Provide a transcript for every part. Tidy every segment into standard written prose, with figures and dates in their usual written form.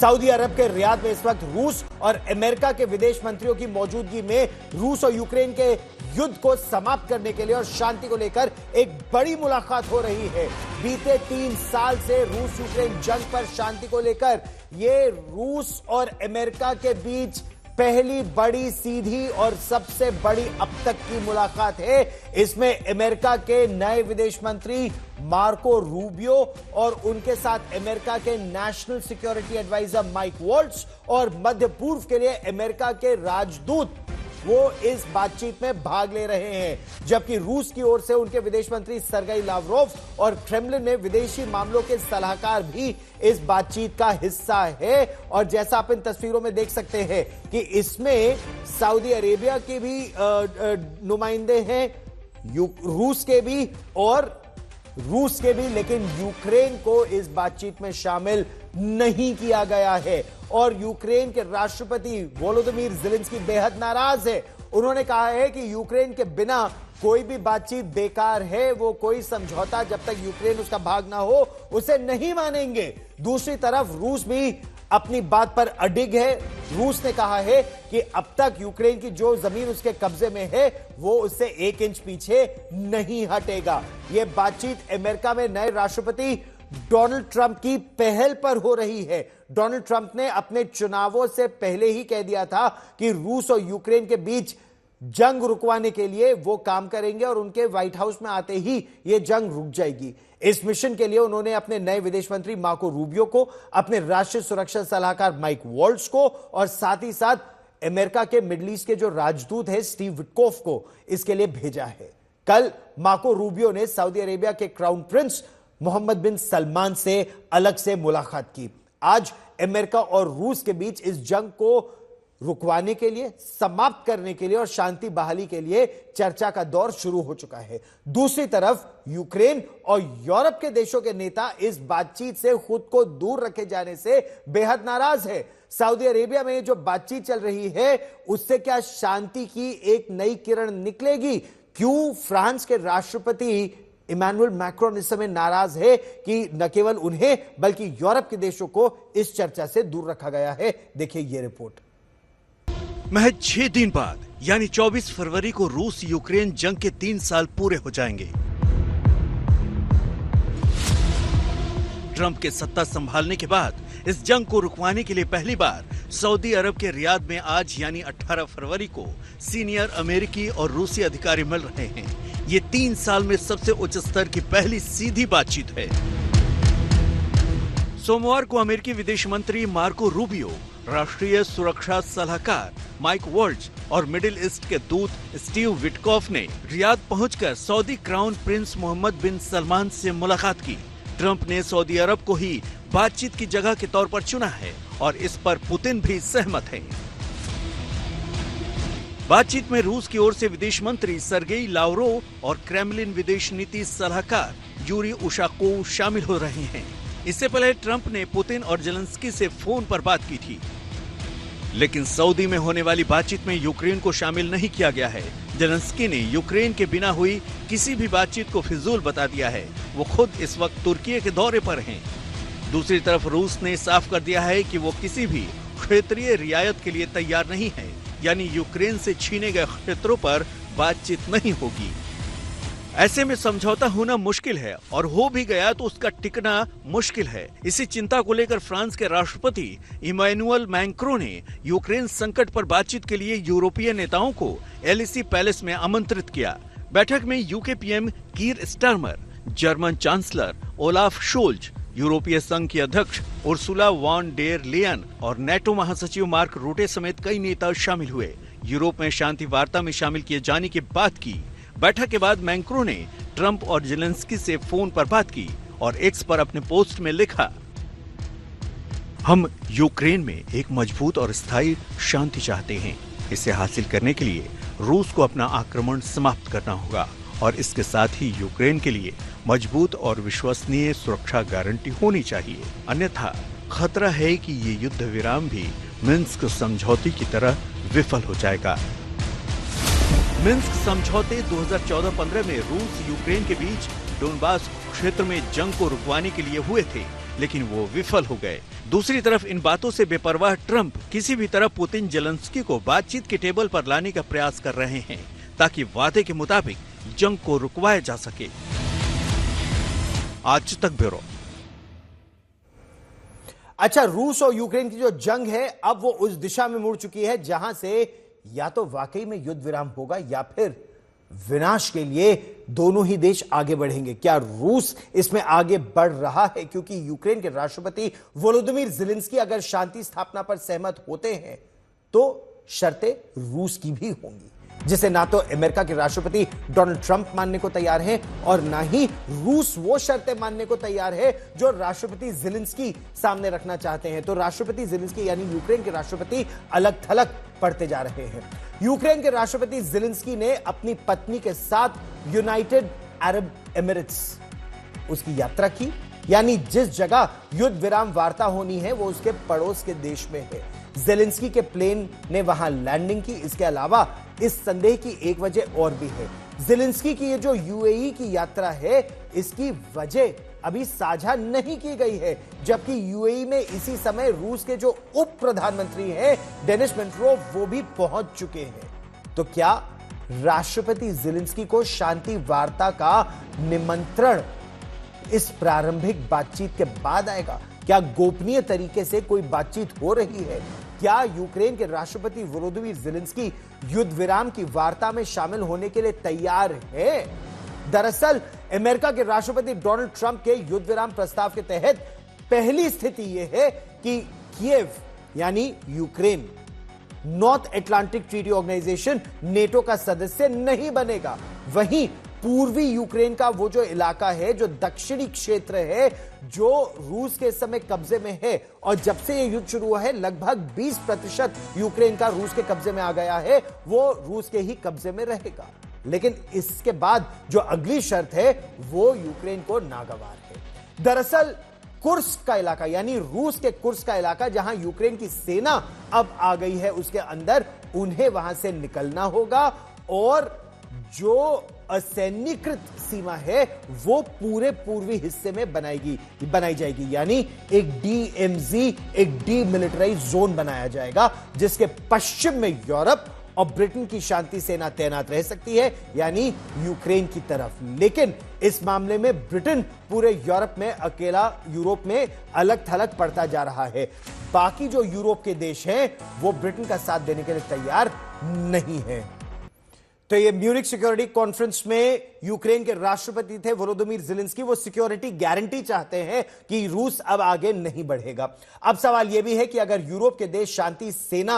Saudi अरब के Riyadh में इस वक्त रूस और अमेरिका के विदेश मंत्रियों की मौजूदगी में रूस और यूक्रेन के युद्ध को समाप्त करने के लिए और शांति को लेकर एक बड़ी मुलाकात हो रही है। बीते 3 साल से रूस यूक्रेन जंग पर शांति को लेकर ये रूस और अमेरिका के बीच पहली बड़ी सीधी और सबसे बड़ी अब तक की मुलाकात है। इसमें अमेरिका के नए विदेश मंत्री मार्को रूबियो और उनके साथ अमेरिका के national security adviser Mike Waltz और मध्य पूर्व के लिए अमेरिका के राजदूत वो इस बातचीत में भाग ले रहे हैं, जबकि रूस की ओर से उनके विदेश मंत्री सरगेई लावरोव और क्रेमलिन में विदेशी मामलों के सलाहकार भी इस बातचीत का हिस्सा है। और जैसा आप इन तस्वीरों में देख सकते हैं कि इसमें सऊदी अरेबिया के भी नुमाइंदे हैं, रूस के भी और रूस के भी, लेकिन यूक्रेन को इस बातचीत में शामिल नहीं किया गया है। और यूक्रेन के राष्ट्रपति वोलोदिमीर ज़ेलेंस्की बेहद नाराज है। उन्होंने कहा है कि यूक्रेन के बिना कोई भी बातचीत बेकार है, वो कोई समझौता जब तक यूक्रेन उसका भाग ना हो उसे नहीं मानेंगे। दूसरी तरफ रूस भी अपनी बात पर अडिग है। रूस ने कहा है कि अब तक यूक्रेन की जो जमीन उसके कब्जे में है वो उससे 1 इंच पीछे नहीं हटेगा। यह बातचीत अमेरिका में नए राष्ट्रपति डोनाल्ड ट्रंप की पहल पर हो रही है। डोनाल्ड ट्रंप ने अपने चुनावों से पहले ही कह दिया था कि रूस और यूक्रेन के बीच जंग रुकवाने के लिए वो काम करेंगे और उनके व्हाइट हाउस में आते ही यह जंग रुक जाएगी। इस मिशन के लिए उन्होंने अपने नए विदेश मंत्री मार्को रूबियो को, अपने राष्ट्रीय सुरक्षा सलाहकार माइक वॉल्ट्ज को और साथ ही साथ अमेरिका के मिडिल ईस्ट के जो राजदूत है स्टीव विटकोफ को इसके लिए भेजा है। कल मार्को रूबियो ने सऊदी अरेबिया के क्राउन प्रिंस मोहम्मद बिन सलमान से अलग से मुलाकात की। आज अमेरिका और रूस के बीच इस जंग को रुकवाने के लिए, समाप्त करने के लिए और शांति बहाली के लिए चर्चा का दौर शुरू हो चुका है। दूसरी तरफ यूक्रेन और यूरोप के देशों के नेता इस बातचीत से खुद को दूर रखे जाने से बेहद नाराज है। सऊदी अरेबिया में जो बातचीत चल रही है उससे क्या शांति की एक नई किरण निकलेगी? क्यों फ्रांस के राष्ट्रपति इमैनुअल मैक्रोन इस समय नाराज है कि न केवल उन्हें बल्कि यूरोप के देशों को इस चर्चा से दूर रखा गया है? देखिए ये रिपोर्ट। महज 6 दिन बाद यानी 24 फरवरी को रूस यूक्रेन जंग के 3 साल पूरे हो जाएंगे। ट्रंप के सत्ता संभालने के बाद इस जंग को रुकवाने के लिए पहली बार सऊदी अरब के रियाद में आज यानी 18 फरवरी को सीनियर अमेरिकी और रूसी अधिकारी मिल रहे हैं। ये 3 साल में सबसे उच्च स्तर की पहली सीधी बातचीत है। सोमवार को अमेरिकी विदेश मंत्री मार्को रूबियो, राष्ट्रीय सुरक्षा सलाहकार माइक वॉल्ट्ज और मिडिल ईस्ट के दूत स्टीव विटकॉफ ने रियाद पहुंचकर सऊदी क्राउन प्रिंस मोहम्मद बिन सलमान से मुलाकात की। ट्रंप ने सऊदी अरब को ही बातचीत की जगह के तौर पर चुना है और इस पर पुतिन भी सहमत हैं। बातचीत में रूस की ओर से विदेश मंत्री सरगेई लावरोव और क्रेमलिन विदेश नीति सलाहकार यूरी उशाकोव शामिल हो रहे हैं। इससे पहले ट्रंप ने पुतिन और ज़ेलेंस्की से फोन पर बात की थी, लेकिन सऊदी में होने वाली बातचीत में यूक्रेन को शामिल नहीं किया गया है। ज़ेलेंस्की ने यूक्रेन के बिना हुई किसी भी बातचीत को फिजूल बता दिया है। वो खुद इस वक्त तुर्की के दौरे पर हैं। दूसरी तरफ रूस ने साफ कर दिया है कि वो किसी भी क्षेत्रीय रियायत के लिए तैयार नहीं है, यानी यूक्रेन से छीने गए क्षेत्रों पर बातचीत नहीं होगी। ऐसे में समझौता होना मुश्किल है और हो भी गया तो उसका टिकना मुश्किल है। इसी चिंता को लेकर फ्रांस के राष्ट्रपति इमैनुअल मैक्रों ने यूक्रेन संकट पर बातचीत के लिए यूरोपीय नेताओं को एलिसी पैलेस में आमंत्रित किया। बैठक में UK PM Keir Starmer, German chancellor Olaf Scholz, यूरोपीय संघ की अध्यक्ष उर्सुला वॉन डेर लेयन और नेटो महासचिव मार्क रूटे समेत कई नेता शामिल हुए। यूरोप में शांति वार्ता में शामिल किए जाने की बात की। बैठक के बाद मैक्रों ने ट्रंप और ज़ेलेंस्की से फोन पर बात की और एक्स पर अपने पोस्ट में लिखा, हम यूक्रेन में एक मजबूत और स्थायी शांति चाहते हैं। इसे हासिल करने के लिए रूस को अपना आक्रमण समाप्त करना होगा और इसके साथ ही यूक्रेन के लिए मजबूत और विश्वसनीय सुरक्षा गारंटी होनी चाहिए, अन्यथा खतरा है कि ये युद्ध विराम भी मिन्स्क समझौते की तरह विफल हो जाएगा। मिन्स्क समझौते 2014-15 में रूस यूक्रेन के बीच डोनबास क्षेत्र में जंग को रुकवाने के लिए हुए थे, लेकिन वो विफल हो गए। दूसरी तरफ इन बातों से बेपरवाह ट्रंप किसी भी तरह पुतिन जेलेंस्की को बातचीत के टेबल पर लाने का प्रयास कर रहे हैं ताकि वादे के मुताबिक जंग को रुकवाया जा सके। आज तक ब्यूरो। अच्छा, रूस और यूक्रेन की जो जंग है अब वो उस दिशा में मुड़ चुकी है जहां से या तो वाकई में युद्ध विराम होगा या फिर विनाश के लिए दोनों ही देश आगे बढ़ेंगे। क्या रूस इसमें आगे बढ़ रहा है? क्योंकि यूक्रेन के राष्ट्रपति वोलोदिमीर ज़ेलेंस्की अगर शांति स्थापना पर सहमत होते हैं तो शर्तें रूस की भी होंगी, जिसे ना तो अमेरिका के राष्ट्रपति डोनाल्ड ट्रंप मानने को तैयार हैं और ना ही रूस वो शर्तें मानने को तैयार है जो राष्ट्रपति ज़ेलेंस्की सामने रखना चाहते हैं। तो राष्ट्रपति ज़ेलेंस्की यानी यूक्रेन के राष्ट्रपति अलग थलग पड़ते जा रहे हैं। यूक्रेन के राष्ट्रपति ज़ेलेंस्की ने अपनी पत्नी के साथ यूनाइटेड अरब एमिरेट्स उसकी यात्रा की, यानी जिस जगह युद्ध विराम वार्ता होनी है वो उसके पड़ोस के देश में है। ज़ेलेंस्की के प्लेन ने वहां लैंडिंग की। इसके अलावा इस संदेह की एक वजह और भी है। ज़ेलेंस्की की ये जो यूएई की यात्रा है इसकी वजह अभी साझा नहीं की गई है, जबकि यूएई में इसी समय रूस के जो उप प्रधानमंत्री हैं डेनिस मेंट्रोव वो भी पहुंच चुके हैं। तो क्या राष्ट्रपति ज़ेलेंस्की को शांति वार्ता का निमंत्रण इस प्रारंभिक बातचीत के बाद आएगा? क्या गोपनीय तरीके से कोई बातचीत हो रही है? क्या यूक्रेन के राष्ट्रपति वोलोदिमीर ज़ेलेंस्की युद्ध विराम की वार्ता में शामिल होने के लिए तैयार है? दरअसल अमेरिका के राष्ट्रपति डोनाल्ड ट्रंप के युद्ध विराम प्रस्ताव के तहत पहली स्थिति यह है कि कीव यानी Ukraine North Atlantic Treaty Organization NATO का सदस्य नहीं बनेगा। वहीं पूर्वी यूक्रेन का वो जो इलाका है, जो दक्षिणी क्षेत्र है, जो रूस के समय कब्जे में है और जब से ये युद्ध शुरू हुआ है लगभग 20% यूक्रेन का रूस के कब्जे में आ गया है, वो रूस के ही कब्जे में रहेगा। लेकिन इसके बाद जो अगली शर्त है वो यूक्रेन को नागवार है। दरअसल कुर्स्क का इलाका यानी रूस के कुर्स्क का इलाका जहां यूक्रेन की सेना अब आ गई है उसके अंदर उन्हें वहां से निकलना होगा और जो असैन्यकृत सीमा है वो पूरे पूर्वी हिस्से में बनाई जाएगी, यानी एक डीएमजी, एक डीमिलिटराइज जोन बनाया जाएगा जिसके पश्चिम में यूरोप और ब्रिटेन की शांति सेना तैनात रह सकती है, यानी यूक्रेन की तरफ। लेकिन इस मामले में ब्रिटेन पूरे यूरोप में अकेला यूरोप में अलग थलग पड़ता जा रहा है। बाकी जो यूरोप के देश हैं वो ब्रिटेन का साथ देने के लिए तैयार नहीं है। तो ये म्यूनिख सिक्योरिटी कॉन्फ्रेंस में यूक्रेन के राष्ट्रपति थे वोलोदिमीर ज़ेलेंस्की, वो सिक्योरिटी गारंटी चाहते हैं कि रूस अब आगे नहीं बढ़ेगा। अब सवाल यह भी है कि अगर यूरोप के देश शांति सेना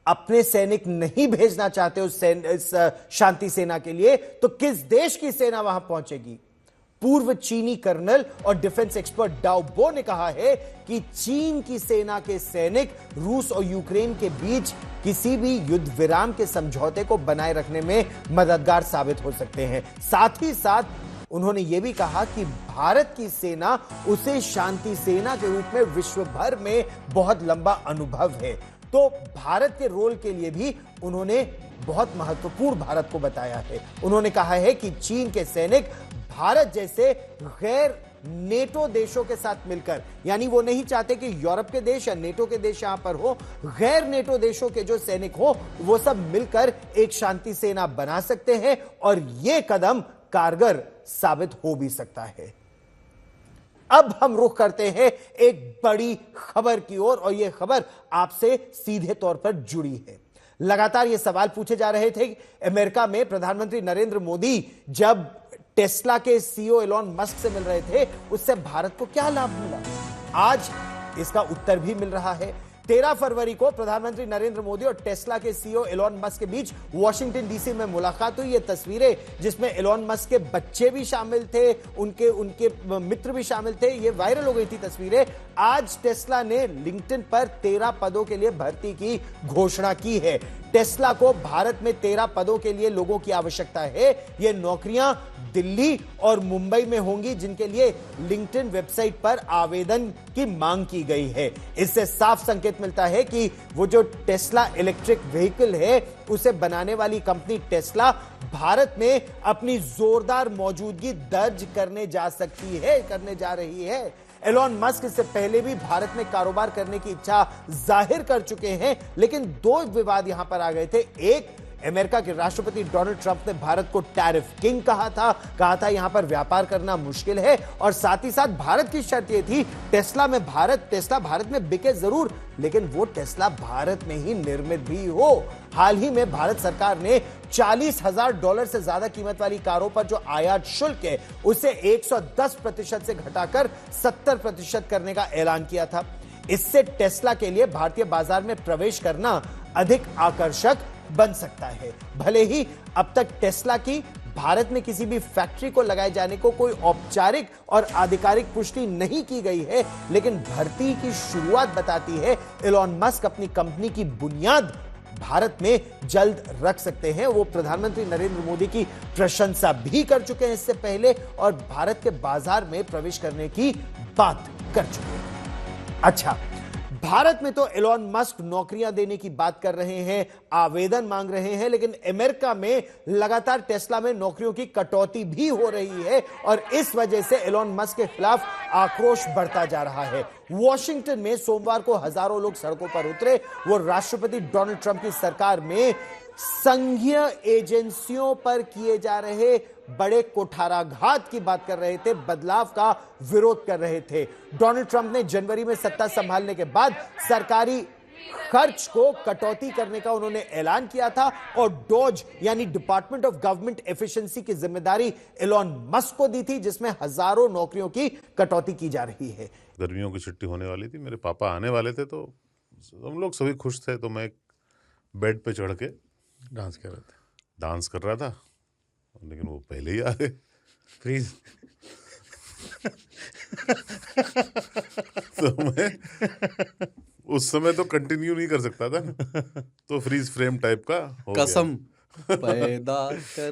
अपने सैनिक नहीं भेजना चाहते उस शांति सेना के लिए, तो किस देश की सेना वहां पहुंचेगी? पूर्व चीनी कर्नल और डिफेंस एक्सपर्ट डाओ बो ने कहा है कि चीन की सेना के सैनिक रूस और यूक्रेन के बीच किसी भी युद्ध विराम के समझौते को बनाए रखने में मददगार साबित हो सकते हैं। साथ ही साथ उन्होंने यह भी कहा कि भारत की सेना उसे शांति सेना के रूप में विश्व भर में बहुत लंबा अनुभव है। तो भारत के रोल के लिए भी उन्होंने बहुत महत्वपूर्ण भारत को बताया है। उन्होंने कहा है कि चीन के सैनिक भारत जैसे गैर नेटो देशों के साथ मिलकर, यानी वो नहीं चाहते कि यूरोप के देश या नेटो के देश यहां पर हो, गैर नेटो देशों के जो सैनिक हो वो सब मिलकर एक शांति सेना बना सकते हैं और यह कदम कारगर साबित हो भी सकता है। अब हम रुख करते हैं एक बड़ी खबर की ओर और यह खबर आपसे सीधे तौर पर जुड़ी है। लगातार यह सवाल पूछे जा रहे थे कि अमेरिका में प्रधानमंत्री नरेंद्र मोदी जब टेस्ला के सीईओ एलोन मस्क से मिल रहे थे उससे भारत को क्या लाभ मिला? आज इसका उत्तर भी मिल रहा है। 13 फरवरी को प्रधानमंत्री नरेंद्र मोदी और टेस्ला के सीईओ एलोन मस्क के बीच वॉशिंगटन डीसी में मुलाकात हुई। ये तस्वीरें जिसमें एलोन मस्क के बच्चे भी शामिल थे, उनके मित्र भी शामिल थे, ये वायरल हो गई थी तस्वीरें। आज टेस्ला ने लिंक्डइन पर 13 पदों के लिए भर्ती की घोषणा की है। टेस्ला को भारत में 13 पदों के लिए लोगों की आवश्यकता है। ये नौकरियां दिल्ली और मुंबई में होंगी जिनके लिए लिंक्डइन वेबसाइट पर आवेदन की मांग की गई है। इससे साफ संकेत मिलता है कि वो जो टेस्ला इलेक्ट्रिक व्हीकल है उसे बनाने वाली कंपनी टेस्ला भारत में अपनी जोरदार मौजूदगी दर्ज करने जा रही है। एलॉन मस्क इससे पहले भी भारत में कारोबार करने की इच्छा जाहिर कर चुके हैं, लेकिन दो विवाद यहां पर आ गए थे। एक, अमेरिका के राष्ट्रपति डोनाल्ड ट्रंप ने भारत को टैरिफ किंग कहा था यहां पर व्यापार करना मुश्किल है, और साथ ही साथ भारत की शर्त यह थी टेस्ला भारत में बिके जरूर, लेकिन वो टेस्ला भारत में ही निर्मित भी हो। हाल ही में भारत सरकार ने $40,000 से ज्यादा कीमत वाली कारों पर जो आयात शुल्क है उसे 110% से घटाकर 70% करने का ऐलान किया था। इससे टेस्ला के लिए भारतीय बाजार में प्रवेश करना अधिक आकर्षक बन सकता है। भले ही अब तक टेस्ला की भारत में किसी भी फैक्ट्री को लगाए जाने को कोई औपचारिक और आधिकारिक पुष्टि नहीं की गई है, लेकिन भर्ती की शुरुआत बताती है एलॉन मस्क अपनी कंपनी की बुनियाद भारत में जल्द रख सकते हैं। वो प्रधानमंत्री नरेंद्र मोदी की प्रशंसा भी कर चुके हैं इससे पहले, और भारत के बाजार में प्रवेश करने की बात कर चुके हैं। अच्छा, भारत में तो एलॉन मस्क नौकरियां देने की बात कर रहे हैं, आवेदन मांग रहे हैं, लेकिन अमेरिका में लगातार टेस्ला में नौकरियों की कटौती भी हो रही है, और इस वजह से एलॉन मस्क के खिलाफ आक्रोश बढ़ता जा रहा है। वॉशिंगटन में सोमवार को हजारों लोग सड़कों पर उतरे। वो राष्ट्रपति डोनाल्ड ट्रंप की सरकार में संघीय एजेंसियों पर किए जा रहे बड़े कुठाराघात की बात कर रहे थे, बदलाव का विरोध कर रहे थे। डोनाल्ड ट्रंप ने जनवरी में सत्ता संभालने के बाद सरकारी खर्च को कटौती करने का उन्होंने ऐलान किया था, और डोज यानी डिपार्टमेंट ऑफ गवर्नमेंट एफिशिएंसी की जिम्मेदारी एलॉन मस्क को दी थी, जिसमें हजारों नौकरियों की कटौती की जा रही है। गर्मियों की छुट्टी होने वाली थी, मेरे पापा आने वाले थे, तो हम लोग सभी खुश थे। तो मैं बेड पे चढ़ के डांस कर रहा था, लेकिन वो पहले ही आ गए। फ्रीज। तो मैं उस समय तो कंटिन्यू नहीं कर सकता था, तो फ्रीज फ्रेम टाइप का हो गया। कसम पैदा कर